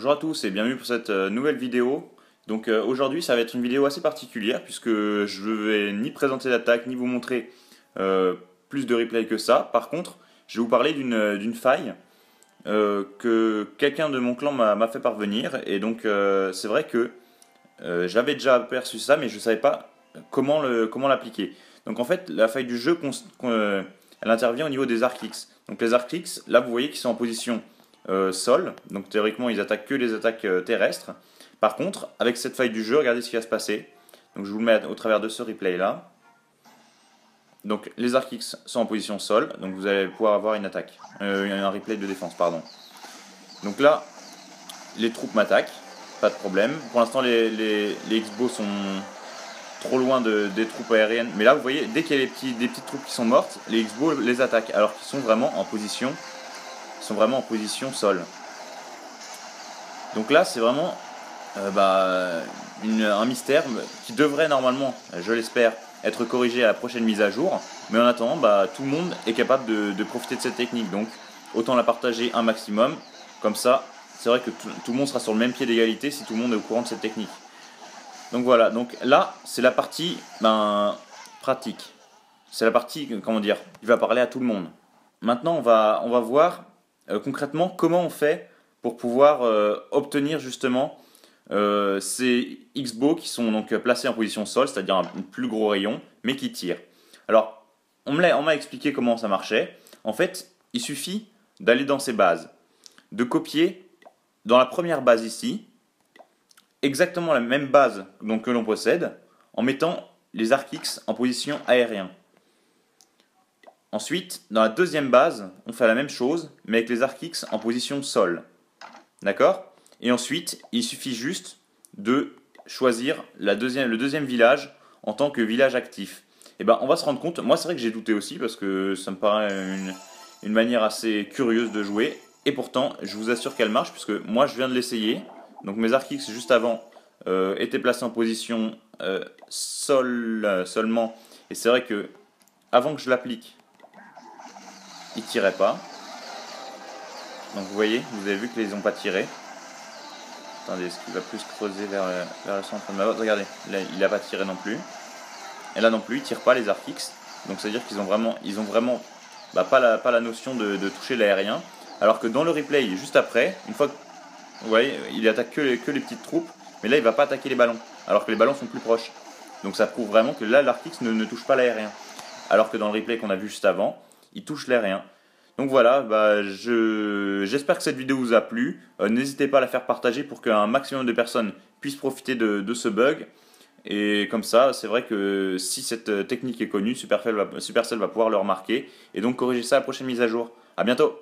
Bonjour à tous et bienvenue pour cette nouvelle vidéo. Donc aujourd'hui ça va être une vidéo assez particulière puisque je vais ni présenter l'attaque ni vous montrer plus de replay que ça. Par contre je vais vous parler d'une faille que quelqu'un de mon clan m'a fait parvenir. Et donc c'est vrai que j'avais déjà aperçu ça mais je ne savais pas comment l'appliquer. Donc en fait la faille du jeu elle intervient au niveau des arc X. Donc les arc X, là vous voyez qu'ils sont en position sol, donc théoriquement ils attaquent que les attaques terrestres. Par contre, avec cette faille du jeu, regardez ce qui va se passer. Donc je vous le mets au travers de ce replay là. Donc les arc X sont en position sol, donc vous allez pouvoir avoir une attaque, un replay de défense, pardon. Donc là, les troupes m'attaquent, pas de problème. Pour l'instant, les X-Bow sont trop loin des troupes aériennes. Mais là, vous voyez, dès qu'il y a des petites troupes qui sont mortes, les X-Bow les attaquent, alors qu'ils sont vraiment en position sol. Donc là, c'est vraiment un mystère qui devrait normalement, je l'espère, être corrigé à la prochaine mise à jour. Mais en attendant, tout le monde est capable de profiter de cette technique. Donc autant la partager un maximum. Comme ça, c'est vrai que tout le monde sera sur le même pied d'égalité si tout le monde est au courant de cette technique. Donc voilà, donc là, c'est la partie pratique. C'est la partie, comment dire, qui va parler à tout le monde. Maintenant, on va voir concrètement comment on fait pour pouvoir obtenir justement ces X-Bow qui sont donc placés en position sol, c'est-à-dire un plus gros rayon, mais qui tirent. Alors, on m'a expliqué comment ça marchait. En fait, il suffit d'aller dans ces bases, de copier dans la première base ici, exactement la même base donc, que l'on possède, en mettant les arc X en position aérienne. Ensuite, dans la deuxième base, on fait la même chose, mais avec les arc X en position sol. D'accord ? Et ensuite, il suffit juste de choisir le deuxième village en tant que village actif. Et on va se rendre compte, moi c'est vrai que j'ai douté aussi, parce que ça me paraît une manière assez curieuse de jouer. Et pourtant, je vous assure qu'elle marche, puisque moi je viens de l'essayer. Donc mes arc X juste avant étaient placés en position sol seulement. Et c'est vrai que avant que je l'applique, il tirait pas. Donc vous voyez, vous avez vu qu'ils n'ont pas tiré. Attendez, est-ce qu'il va plus creuser vers le centre de ma botte? Regardez, là il n'a pas tiré non plus. Et là non plus, il ne tire pas les arc X. Donc ça veut dire qu'ils ont vraiment pas la notion de toucher l'aérien. Alors que dans le replay, juste après, une fois que vous voyez, il attaque que les petites troupes, mais là il ne va pas attaquer les ballons. Alors que les ballons sont plus proches. Donc ça prouve vraiment que là l'arc X ne touche pas l'aérien. Alors que dans le replay qu'on a vu juste avant, il touche l'aérien. Donc voilà, j'espère que cette vidéo vous a plu. N'hésitez pas à la faire partager pour qu'un maximum de personnes puissent profiter de ce bug. Et comme ça, c'est vrai que si cette technique est connue, Supercell va pouvoir le remarquer et donc corriger ça à la prochaine mise à jour. A bientôt!